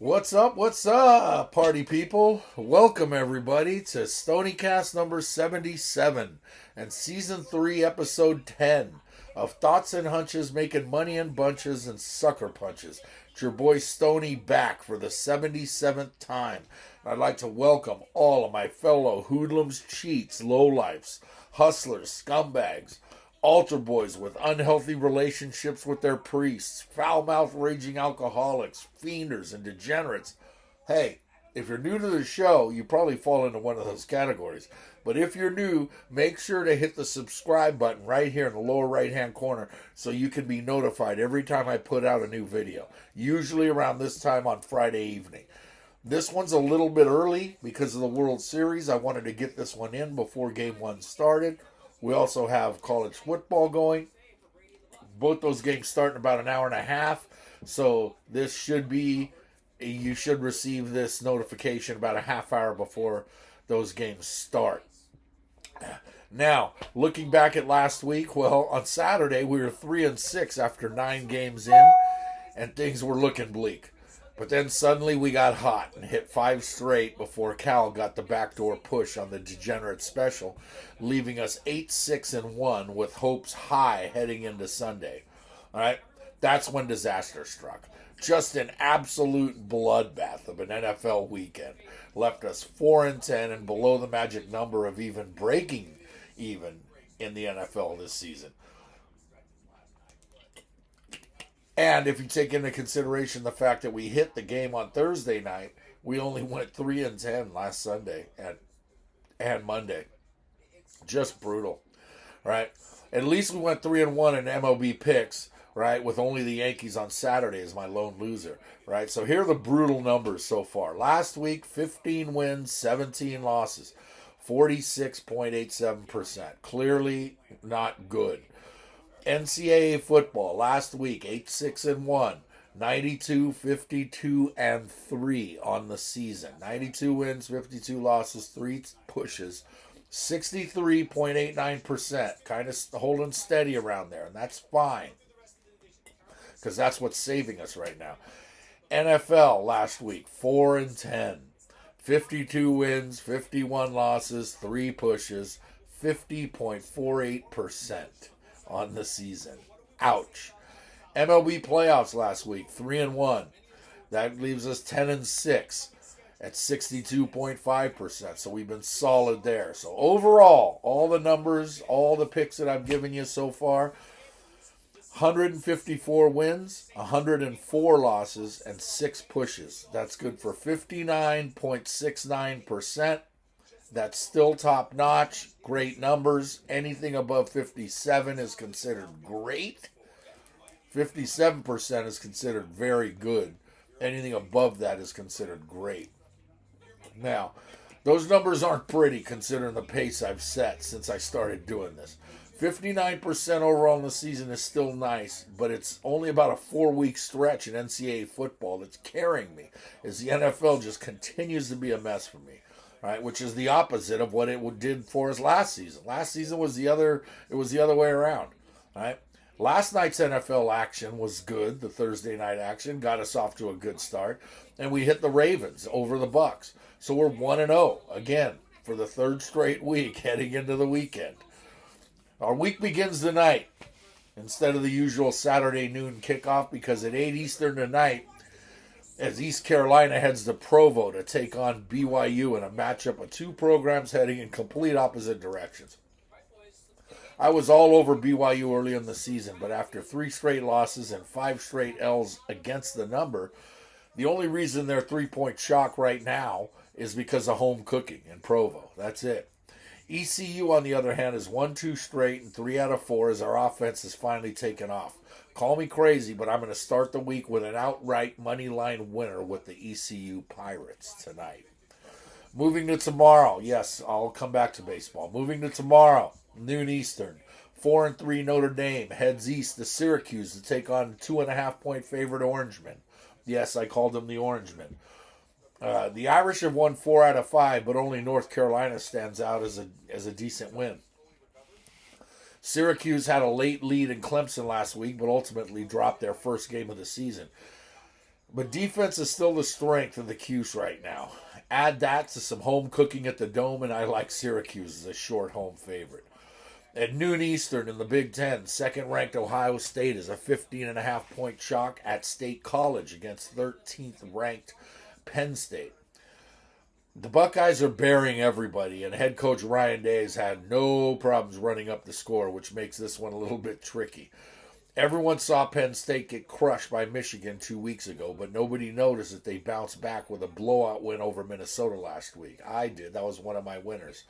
What's up, party people? Welcome, everybody, to Stoniecast number 77 and Season 3, Episode 10 of Thoughts and Hunches Making Money in Bunches and Sucker Punches. It's your boy Stony back for the 77th time. I'd like to welcome all of my fellow hoodlums, cheats, lowlifes, hustlers, scumbags, altar boys with unhealthy relationships with their priests, foul-mouthed raging alcoholics, fienders, and degenerates. Hey, if you're new to the show, you probably fall into one of those categories. But if you're new, make sure to hit the subscribe button right here in the lower right-hand corner so you can be notified every time I put out a new video, usually around this time on Friday evening. This one's a little bit early because of the World Series. I wanted to get this one in before Game 1 started. We also have college football going. Both those games start in about an hour and a half. So this should be, you should receive this notification about a half hour before those games start. Now, looking back at last week, well, on Saturday we were 3-6 after 9 games in, and things were looking bleak. But then suddenly we got hot and hit 5 straight before Cal got the backdoor push on the degenerate special, leaving us 8-6-1 with hopes high heading into Sunday. All right, that's when disaster struck. Just an absolute bloodbath of an NFL weekend. Left us 4-10 and below the magic number of even breaking even in the NFL this season. And if you take into consideration the fact that we hit the game on Thursday night, we only went 3-10 last Sunday and Monday. Just brutal, right? At least we went 3-1 in MLB picks, right? With only the Yankees on Saturday as my lone loser, right? So here are the brutal numbers so far. Last week, 15 wins, 17 losses, 46.87%. Clearly not good. NCAA football last week, 8-6-1, 92-52-3 on the season. 92 wins, 52 losses, 3 pushes, 63.89%. Kind of holding steady around there, and that's fine because that's what's saving us right now. NFL last week, 4-10, 52 wins, 51 losses, 3 pushes, 50.48%. on the season. Ouch. MLB playoffs last week, 3-1. That leaves us 10-6 at 62.5%. So we've been solid there. So overall, all the numbers, all the picks that I've given you so far, 154 wins, 104 losses, and 6 pushes. That's good for 59.69%. That's still top notch. Great numbers. Anything above 57 is considered great. 57% is considered very good. Anything above that is considered great. Now, those numbers aren't pretty considering the pace I've set since I started doing this. 59% overall in the season is still nice, but it's only about a 4-week stretch in NCAA football that's carrying me as the NFL just continues to be a mess for me. Right, which is the opposite of what it did for us last season. Last season was the other way around. Right? Last night's NFL action was good. The Thursday night action got us off to a good start, and we hit the Ravens over the Bucks. So we're 1-0 again for the 3rd straight week heading into the weekend. Our week begins tonight instead of the usual Saturday noon kickoff because at 8 Eastern tonight, as East Carolina heads to Provo to take on BYU in a matchup of 2 programs heading in complete opposite directions. I was all over BYU early in the season, but after 3 straight losses and 5 straight L's against the number, the only reason they're 3-point shock right now is because of home cooking in Provo. That's it. ECU, on the other hand, is 1-2 straight and 3 out of 4 as our offense has finally taken off. Call me crazy, but I'm going to start the week with an outright money line winner with the ECU Pirates tonight. Moving to tomorrow, yes, I'll come back to baseball. Moving to tomorrow, noon Eastern, 4-3 Notre Dame heads east to Syracuse to take on 2.5-point favorite Orangemen. Yes, I called them the Orangemen. The Irish have won 4 out of 5, but only North Carolina stands out as a decent win. Syracuse had a late lead in Clemson last week, but ultimately dropped their first game of the season. But defense is still the strength of the Cuse right now. Add that to some home cooking at the Dome, and I like Syracuse as a short home favorite. At noon Eastern in the Big Ten, second-ranked Ohio State is a 15.5-point chalk at State College against 13th-ranked Penn State. The Buckeyes are burying everybody, and head coach Ryan Day has had no problems running up the score, which makes this one a little bit tricky. Everyone saw Penn State get crushed by Michigan 2 weeks ago, but nobody noticed that they bounced back with a blowout win over Minnesota last week. I did. That was one of my winners.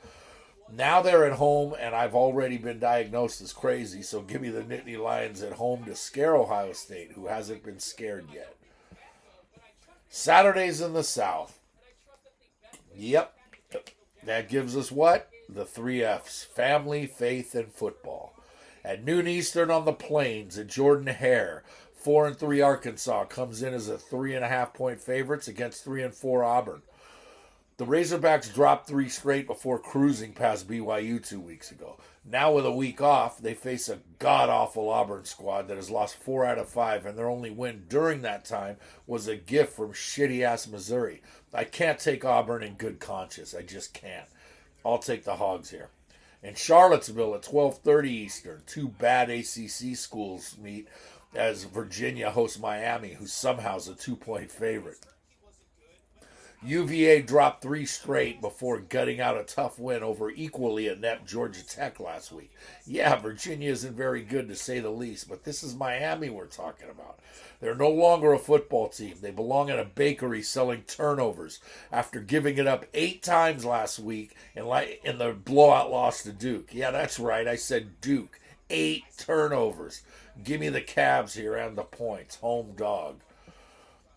Now they're at home, and I've already been diagnosed as crazy, so give me the Nittany Lions at home to scare Ohio State, who hasn't been scared yet. Saturdays in the South. Yep. That gives us what? The 3 F's. Family, faith, and football. At noon Eastern on the Plains at Jordan-Hare, 4-3 Arkansas comes in as a 3.5-point favorites against 3-4 Auburn. The Razorbacks dropped 3 straight before cruising past BYU 2 weeks ago. Now with a week off, they face a god-awful Auburn squad that has lost 4 out of 5, and their only win during that time was a gift from shitty-ass Missouri. I can't take Auburn in good conscience. I just can't. I'll take the Hogs here. In Charlottesville at 12:30 Eastern, 2 bad ACC schools meet as Virginia hosts Miami, who somehow is a 2-point favorite. UVA dropped 3 straight before gutting out a tough win over equally inept Georgia Tech last week. Yeah, Virginia isn't very good to say the least, but this is Miami we're talking about. They're no longer a football team. They belong in a bakery selling turnovers after giving it up 8 times last week in the blowout loss to Duke. Yeah, that's right. I said Duke. 8 turnovers. Give me the Cavs here and the points. Home dog.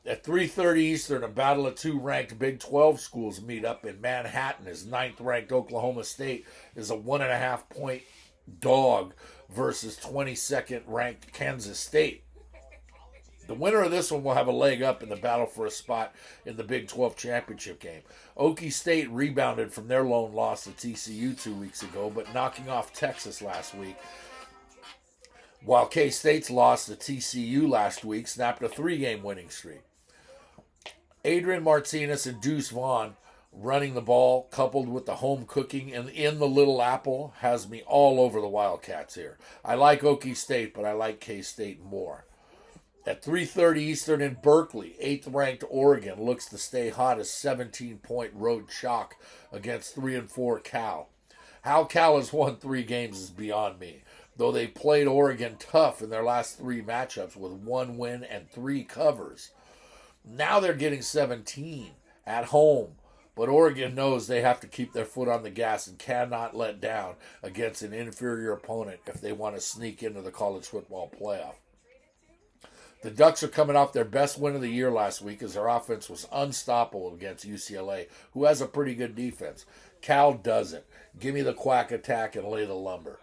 At 3:30 Eastern, a battle of 2 ranked Big 12 schools meet up in Manhattan as 9th-ranked Oklahoma State is a 1.5-point dog versus 22nd-ranked Kansas State. The winner of this one will have a leg up in the battle for a spot in the Big 12 championship game. Okie State rebounded from their lone loss to TCU 2 weeks ago, but knocking off Texas last week, while K-State's loss to TCU last week snapped a 3-game winning streak. Adrian Martinez and Deuce Vaughn running the ball, coupled with the home cooking and in the Little Apple, has me all over the Wildcats here. I like Okie State, but I like K-State more. At 3:30 Eastern in Berkeley, 8th-ranked Oregon looks to stay hot as 17-point road chalk against 3-4 Cal. How Cal has won 3 games is beyond me, though they played Oregon tough in their last 3 matchups with 1 win and 3 covers. Now they're getting 17 at home, but Oregon knows they have to keep their foot on the gas and cannot let down against an inferior opponent if they want to sneak into the college football playoff. The Ducks are coming off their best win of the year last week as their offense was unstoppable against UCLA, who has a pretty good defense. Cal doesn't. Give me the quack attack and lay the lumber.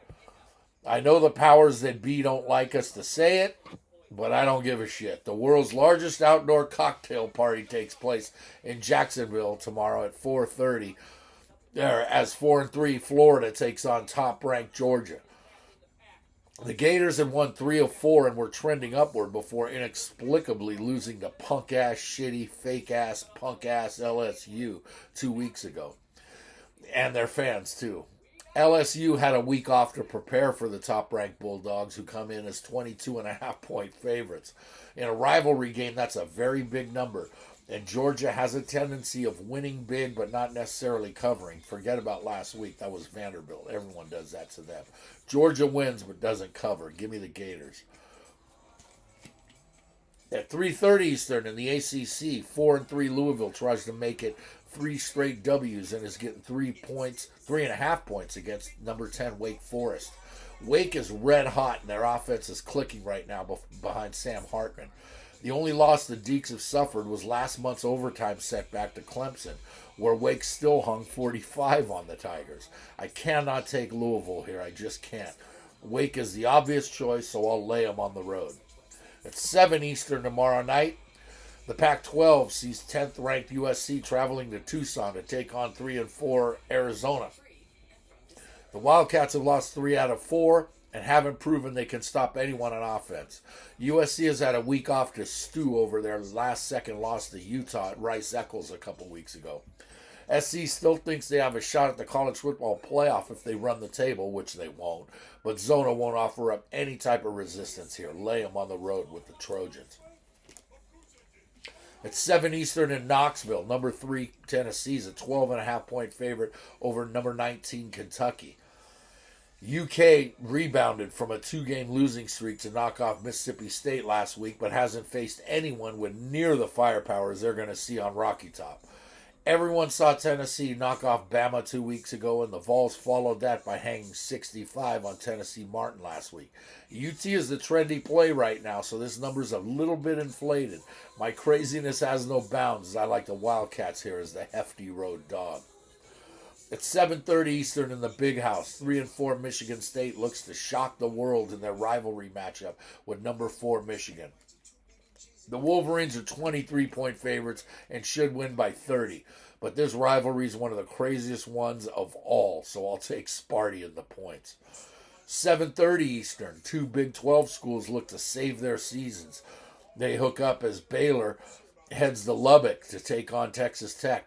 I know the powers that be don't like us to say it, but I don't give a shit. The world's largest outdoor cocktail party takes place in Jacksonville tomorrow at 4:30, as 4-3 Florida takes on top-ranked Georgia. The Gators had won 3 of 4 and were trending upward before inexplicably losing to punk-ass, shitty, fake-ass, punk-ass LSU 2 weeks ago. And their fans, too. LSU had a week off to prepare for the top-ranked Bulldogs, who come in as 22.5-point favorites. In a rivalry game, that's a very big number. And Georgia has a tendency of winning big but not necessarily covering. Forget about last week. That was Vanderbilt. Everyone does that to them. Georgia wins but doesn't cover. Give me the Gators. At 3:30 Eastern in the ACC, 4-3 Louisville tries to make it 3 straight W's and is getting 3.5 points against number 10 Wake Forest. Wake is red hot and their offense is clicking right now behind Sam Hartman. The only loss the Deacs have suffered was last month's overtime setback to Clemson, where Wake still hung 45 on the Tigers. I cannot take Louisville here. I just can't. Wake is the obvious choice, so I'll lay them on the road. At 7 Eastern tomorrow night, the Pac-12 sees 10th-ranked USC traveling to Tucson to take on 3-4 Arizona. The Wildcats have lost 3 out of 4, and haven't proven they can stop anyone on offense. USC has had a week off to stew over their last-second loss to Utah at Rice-Eccles a couple weeks ago. SC still thinks they have a shot at the college football playoff if they run the table, which they won't. But Zona won't offer up any type of resistance here. Lay them on the road with the Trojans. At 7 Eastern in Knoxville, number 3 Tennessee's a 12.5-point favorite over number 19 Kentucky. UK rebounded from a 2-game losing streak to knock off Mississippi State last week, but hasn't faced anyone with near the firepower as they're going to see on Rocky Top. Everyone saw Tennessee knock off Bama 2 weeks ago, and the Vols followed that by hanging 65 on Tennessee Martin last week. UT is the trendy play right now, so this number's a little bit inflated. My craziness has no bounds, as I like the Wildcats here as the hefty road dog. At 7:30 Eastern in the Big House, 3-4 Michigan State looks to shock the world in their rivalry matchup with number 4 Michigan. The Wolverines are 23-point favorites and should win by 30. But this rivalry is one of the craziest ones of all, so I'll take Sparty in the points. 7:30 Eastern, 2 Big 12 schools look to save their seasons. They hook up as Baylor heads to Lubbock to take on Texas Tech.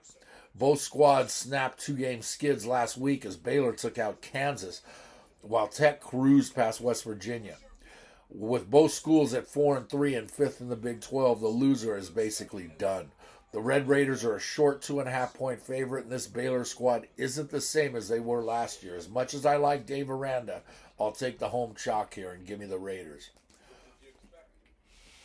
Both squads snapped 2-game skids last week as Baylor took out Kansas, while Tech cruised past West Virginia. With both schools at 4-3 and 5th in the Big 12, the loser is basically done. The Red Raiders are a short 2.5-point favorite, and this Baylor squad isn't the same as they were last year. As much as I like Dave Aranda, I'll take the home chalk here and give me the Raiders.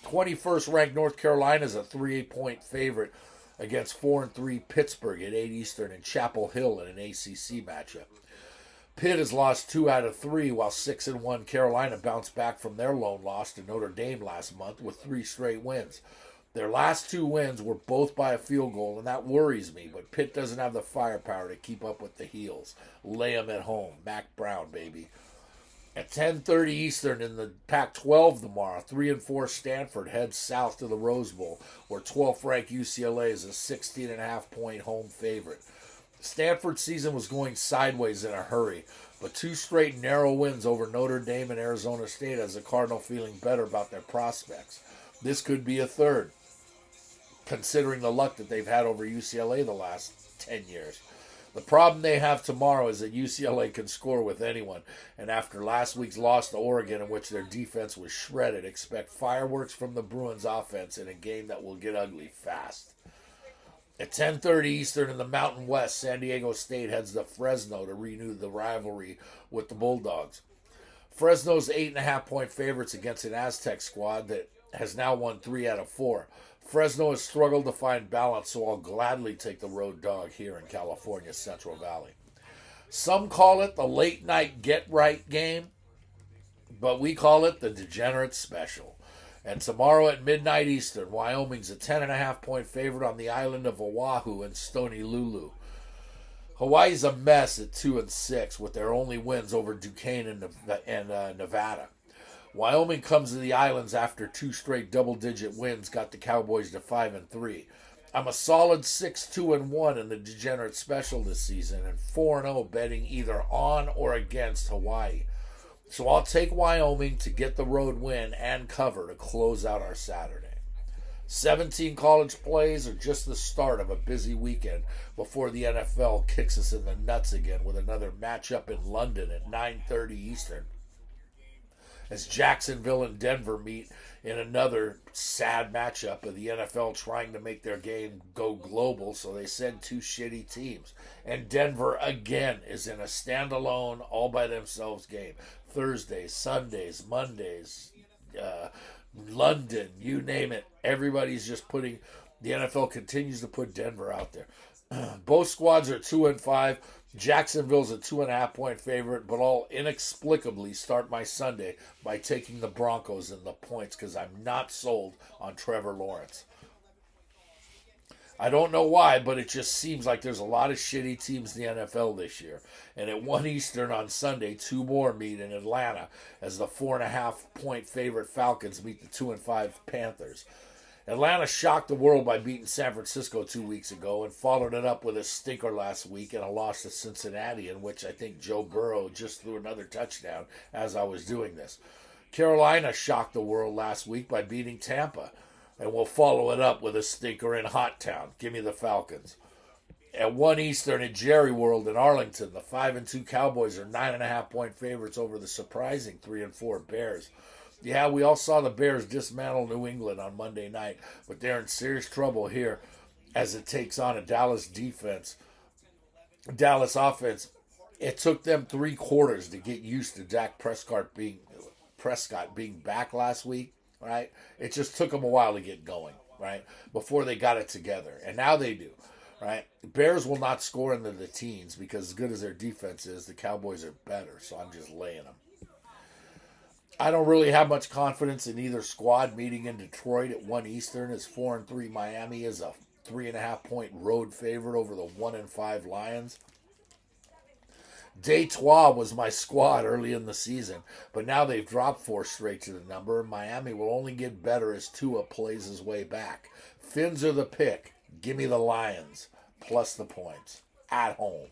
21st ranked North Carolina is a 3-point favorite against 4-3 Pittsburgh at 8 Eastern in Chapel Hill in an ACC matchup. Pitt has lost 2 out of 3, while 6-1 Carolina bounced back from their lone loss to Notre Dame last month with 3 straight wins. Their last 2 wins were both by a field goal, and that worries me, but Pitt doesn't have the firepower to keep up with the Heels. Lay them at home. Mac Brown, baby. At 10:30 Eastern in the Pac-12 tomorrow, 3-4 Stanford heads south to the Rose Bowl, where 12th ranked UCLA is a 16.5-point home favorite. Stanford's season was going sideways in a hurry, but 2 straight narrow wins over Notre Dame and Arizona State has the Cardinal feeling better about their prospects. This could be a third, considering the luck that they've had over UCLA the last 10 years. The problem they have tomorrow is that UCLA can score with anyone, and after last week's loss to Oregon, in which their defense was shredded, expect fireworks from the Bruins offense in a game that will get ugly fast. At 10:30 Eastern in the Mountain West, San Diego State heads to Fresno to renew the rivalry with the Bulldogs. Fresno's 8.5-point favorites against an Aztec squad that has now won 3 out of 4. Fresno has struggled to find balance, so I'll gladly take the road dog here in California's Central Valley. Some call it the late-night get-right game, but we call it the Degenerate Special. And tomorrow at midnight Eastern, Wyoming's a 10.5-point favorite on the island of Oahu in Stony Lulu. Hawaii's a mess at 2-6 with their only wins over Duquesne and Nevada. Wyoming comes to the islands after 2 straight double-digit wins got the Cowboys to 5-3. I'm a solid 6-2-1 in the Degenerate Special this season and 4-0 betting either on or against Hawaii. So I'll take Wyoming to get the road win and cover to close out our Saturday. 17 college plays are just the start of a busy weekend before the NFL kicks us in the nuts again with another matchup in London at 9:30 Eastern. As Jacksonville and Denver meet in another sad matchup of the NFL trying to make their game go global, so they send 2 shitty teams. And Denver, again, is in a standalone, all-by-themselves game. Thursdays, Sundays, Mondays, London, you name it. Everybody's just putting... The NFL continues to put Denver out there. Both squads are 2-5. Jacksonville's a 2.5-point favorite, but I'll inexplicably start my Sunday by taking the Broncos in the points because I'm not sold on Trevor Lawrence. I don't know why, but it just seems like there's a lot of shitty teams in the NFL this year. And at 1 Eastern on Sunday, 2 more meet in Atlanta as the 4.5-point favorite Falcons meet the 2-5 Panthers. Atlanta shocked the world by beating San Francisco 2 weeks ago and followed it up with a stinker last week and a loss to Cincinnati, in which I think Joe Burrow just threw another touchdown as I was doing this. Carolina shocked the world last week by beating Tampa, and we'll follow it up with a stinker in Hot Town. Give me the Falcons. At 1 Eastern at Jerry World in Arlington, the 5-2 Cowboys are 9.5-point favorites over the surprising 3-4 Bears. Yeah, we all saw the Bears dismantle New England on Monday night, but they're in serious trouble here as it takes on a Dallas offense. It took them 3 quarters to get used to Dak Prescott being back last week, right? It just took them a while to get going, right, before they got it together, and now they do, right? The Bears will not score into the teens because as good as their defense is, the Cowboys are better, so I'm just laying them. I don't really have much confidence in either squad. Meeting in Detroit at 1 Eastern is 4-3 Miami is a 3.5-point road favorite over the 1-5 Lions. Detroit was my squad early in the season, but now they've dropped 4 straight to the number. Miami will only get better as Tua plays his way back. Fins are the pick. Give me the Lions plus the points at home.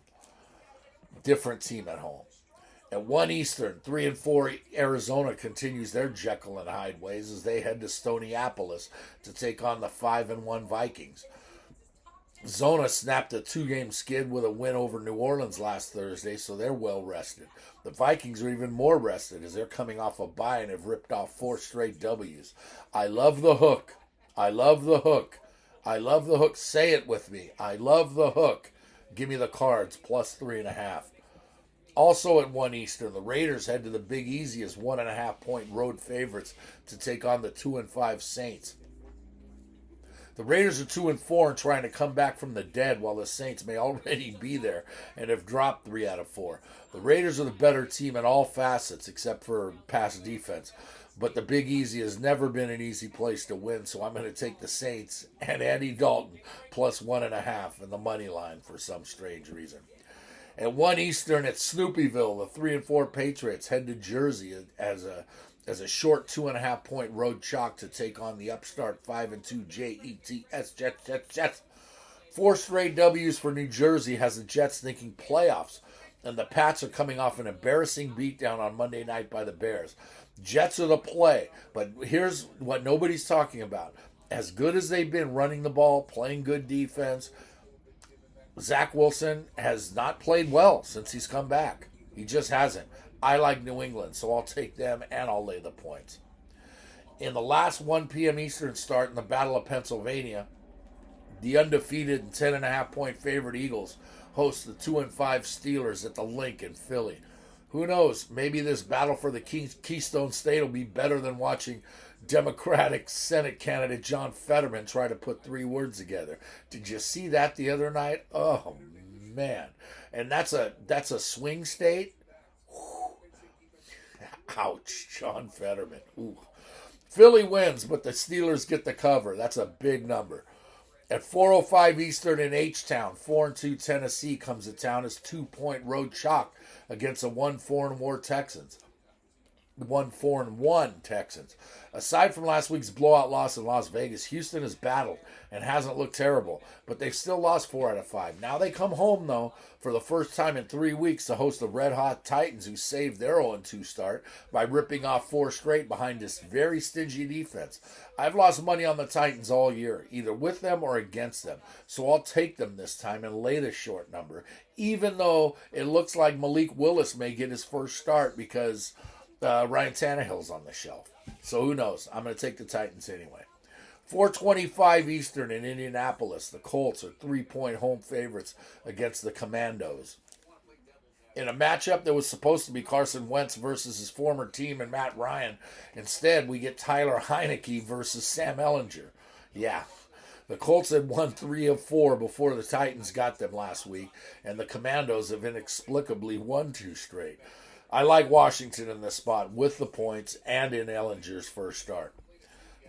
Different team at home. At 1 Eastern, 3-4 Arizona continues their Jekyll and Hyde ways as they head to Stoniep's to take on the 5-1 Vikings. Zona snapped a 2-game skid with a win over New Orleans last Thursday, so they're well rested. The Vikings are even more rested as they're coming off a bye and have ripped off 4 straight W's. I love the hook. I love the hook. I love the hook. Say it with me. I love the hook. Give me the Cards plus 3.5. Also at 1 Eastern, the Raiders head to the Big Easy as 1.5-point road favorites to take on the 2-5 Saints. The Raiders are 2-4 and trying to come back from the dead, while the Saints may already be there and have dropped 3 out of 4. The Raiders are the better team in all facets except for pass defense. But the Big Easy has never been an easy place to win, so I'm going to take the Saints and Andy Dalton plus 1.5 in the money line for some strange reason. At 1 Eastern at Snoopyville, the 3-4 Patriots head to Jersey as a short 2.5-point road chalk to take on the upstart 5-2 Jets. 4 straight W's for New Jersey has the Jets thinking playoffs, and the Pats are coming off an embarrassing beatdown on Monday night by the Bears. Jets are the play, but here's what nobody's talking about. As good as they've been running the ball, playing good defense, Zach Wilson has not played well since he's come back. He just hasn't. I like New England, so I'll take them and I'll lay the points. In the last 1 p.m. Eastern start in the Battle of Pennsylvania, the undefeated and 10.5-point favorite Eagles host the 2-5 Steelers at the Link in Philly. Who knows? Maybe this battle for the Keystone State will be better than watching Democratic Senate candidate John Fetterman try to put 3 words together. Did you see that the other night? Oh, man. And that's a swing state? Whew. Ouch, John Fetterman. Ooh. Philly wins, but the Steelers get the cover. That's a big number. At 4:05 Eastern in H-Town, 4-2 Tennessee comes to town as 2-point road chalk against the 1-4-1 Texans. 1-4-1 Texans. Aside from last week's blowout loss in Las Vegas, Houston has battled and hasn't looked terrible, but they've still lost 4 out of 5. Now they come home, though, for the first time in 3 weeks to host the red-hot Titans, who saved their 0-2 start by ripping off 4 straight behind this very stingy defense. I've lost money on the Titans all year, either with them or against them, so I'll take them this time and lay the short number, even though it looks like Malik Willis may get his first start because Ryan Tannehill's on the shelf. So who knows? I'm going to take the Titans anyway. 4:25 Eastern in Indianapolis. The Colts are 3-point home favorites against the Commandos. In a matchup that was supposed to be Carson Wentz versus his former team and Matt Ryan, instead we get Tyler Heineke versus Sam Ehlinger. Yeah, the Colts had won 3 of 4 before the Titans got them last week, and the Commandos have inexplicably won 2 straight. I like Washington in this spot with the points and in Ehlinger's first start.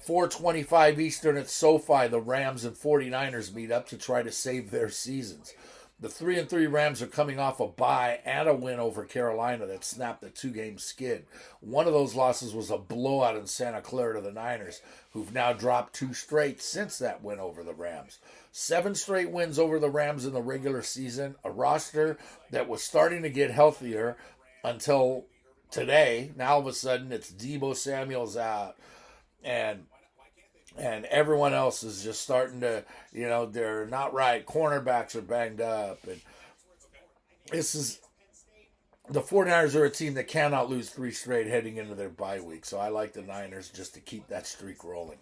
4:25 Eastern at SoFi, the Rams and 49ers meet up to try to save their seasons. The 3-3 Rams are coming off a bye and a win over Carolina that snapped the 2-game skid. One of those losses was a blowout in Santa Clara to the Niners, who've now dropped 2 straight since that win over the Rams. 7 straight wins over the Rams in the regular season, a roster that was starting to get healthier until today. Now all of a sudden it's Deebo Samuel's out, and everyone else is just starting to, they're not right. Cornerbacks are banged up. And the 49ers are a team that cannot lose 3 straight heading into their bye week. So I like the Niners just to keep that streak rolling.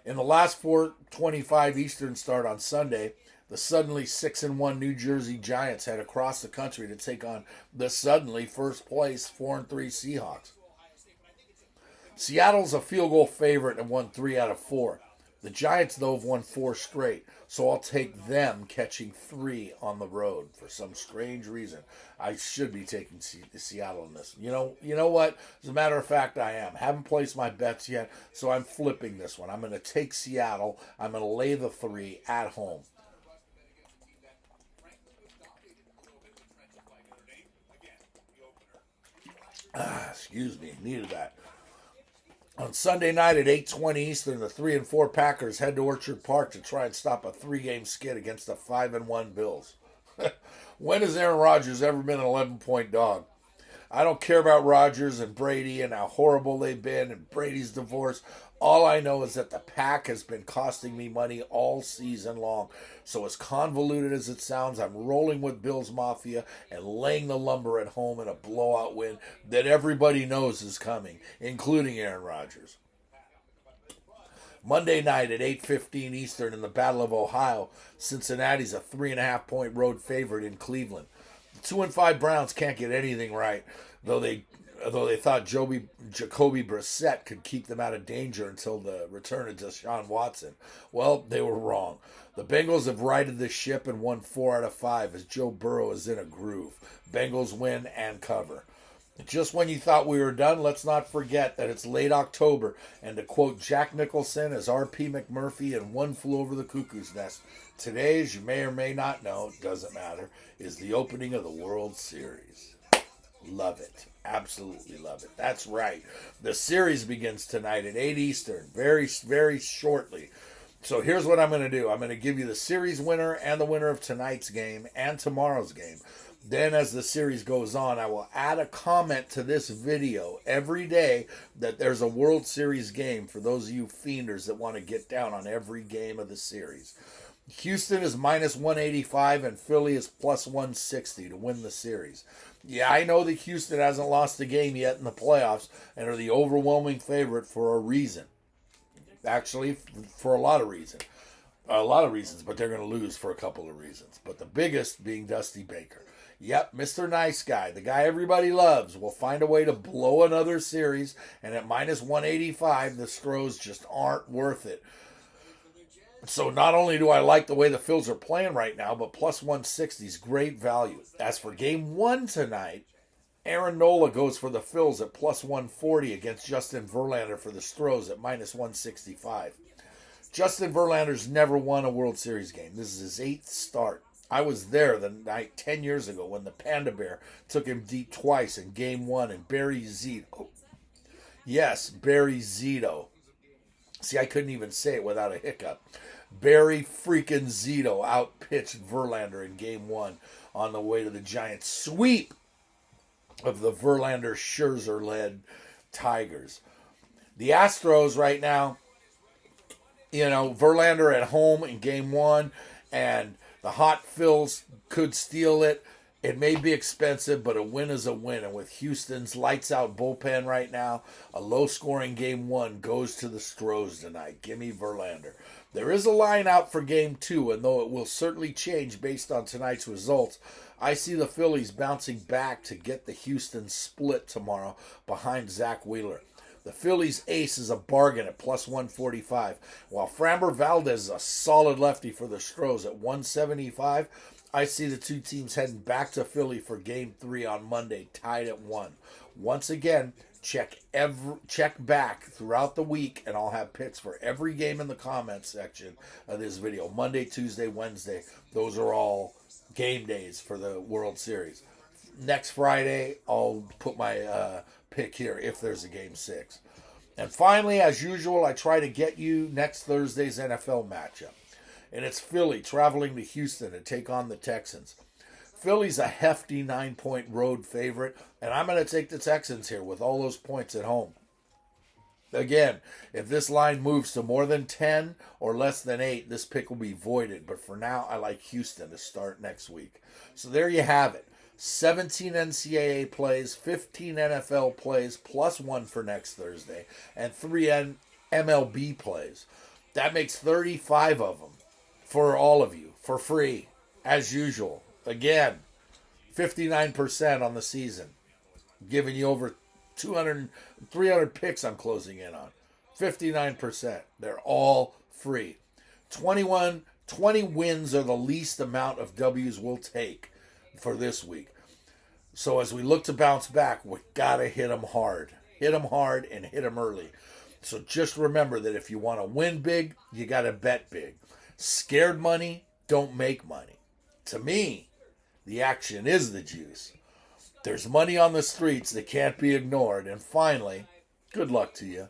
In the last 4:25 Eastern start on Sunday, the suddenly 6-1 New Jersey Giants head across the country to take on the suddenly first place 4-3 Seahawks. Seattle's a field goal favorite and won 3 out of 4. The Giants, though, have won 4 straight, so I'll take them catching 3 on the road for some strange reason. I should be taking Seattle in this. You know what? As a matter of fact, I am. Haven't placed my bets yet, so I'm flipping this one. I'm going to take Seattle. I'm going to lay the 3 at home. Excuse me, needed that. On Sunday night at 8:20 Eastern, the 3-4 Packers head to Orchard Park to try and stop a 3-game skid against the 5-1 Bills. When has Aaron Rodgers ever been an 11-point dog? I don't care about Rodgers and Brady and how horrible they've been and Brady's divorce. All I know is that the pack has been costing me money all season long. So as convoluted as it sounds, I'm rolling with Bills Mafia and laying the lumber at home in a blowout win that everybody knows is coming, including Aaron Rodgers. Monday night at 8:15 Eastern in the Battle of Ohio, Cincinnati's a 3.5-point road favorite in Cleveland. The 2-5 Browns can't get anything right, though they thought Jacoby Brissett could keep them out of danger until the return of Deshaun Watson. Well, they were wrong. The Bengals have righted the ship and won 4 out of 5 as Joe Burrow is in a groove. Bengals win and cover. Just when you thought we were done, let's not forget that it's late October, and to quote Jack Nicholson as R.P. McMurphy in One Flew Over the Cuckoo's Nest, today, as you may or may not know, doesn't matter, is the opening of the World Series. Love it. Absolutely love it. That's right. The series begins tonight at 8 Eastern, very, very shortly. So here's what I'm going to do. I'm going to give you the series winner and the winner of tonight's game and tomorrow's game. Then as the series goes on, I will add a comment to this video every day that there's a World Series game for those of you fienders that want to get down on every game of the series. Houston is minus 185 and Philly is plus 160 to win the series. Yeah, I know that Houston hasn't lost a game yet in the playoffs and are the overwhelming favorite for a reason. Actually, for a lot of reasons. But they're going to lose for a couple of reasons. But the biggest being Dusty Baker. Yep, Mr. Nice Guy, the guy everybody loves, will find a way to blow another series, and at minus 185, the Stros just aren't worth it. So not only do I like the way the Phils are playing right now, but plus 160 is great value. As for game 1 tonight, Aaron Nola goes for the Phils at plus 140 against Justin Verlander for the Stros at minus 165. Justin Verlander's never won a World Series game. This is his 8th start. I was there the night 10 years ago when the Panda Bear took him deep twice in game 1 and Barry Zito. Yes, Barry Zito. See, I couldn't even say it without a hiccup. Barry freaking Zito outpitched Verlander in game 1 on the way to the giant sweep of the Verlander-Scherzer-led Tigers. The Astros right now, Verlander at home in game 1, and the hot Phils could steal it. It may be expensive, but a win is a win. And with Houston's lights-out bullpen right now, a low-scoring game 1 goes to the Stros tonight. Give me Verlander. There is a line out for game 2, and though it will certainly change based on tonight's results, I see the Phillies bouncing back to get the Houston split tomorrow behind Zach Wheeler. The Phillies ace is a bargain at plus 145, while Framber Valdez is a solid lefty for the Stros at 175. I see the two teams heading back to Philly for Game 3 on Monday, tied at 1. Once again, check back throughout the week, and I'll have picks for every game in the comments section of this video. Monday, Tuesday, Wednesday. Those are all game days for the World Series. Next Friday, I'll put my pick here if there's a Game 6. And finally, as usual, I try to get you next Thursday's NFL matchup. And it's Philly traveling to Houston to take on the Texans. Philly's a hefty 9-point road favorite, and I'm going to take the Texans here with all those points at home. Again, if this line moves to more than 10 or less than 8, this pick will be voided. But for now, I like Houston to start next week. So there you have it. 17 NCAA plays, 15 NFL plays, plus 1 for next Thursday, and 3 MLB plays. That makes 35 of them for all of you, for free, as usual. Again, 59% on the season. Giving you over 300 picks I'm closing in on. 59%. They're all free. 20 wins are the least amount of W's we'll take for this week. So as we look to bounce back, we got to hit them hard. Hit them hard and hit them early. So just remember that if you want to win big, you got to bet big. Scared money don't make money. To me, the action is the juice. There's money on the streets that can't be ignored. And finally, good luck to you.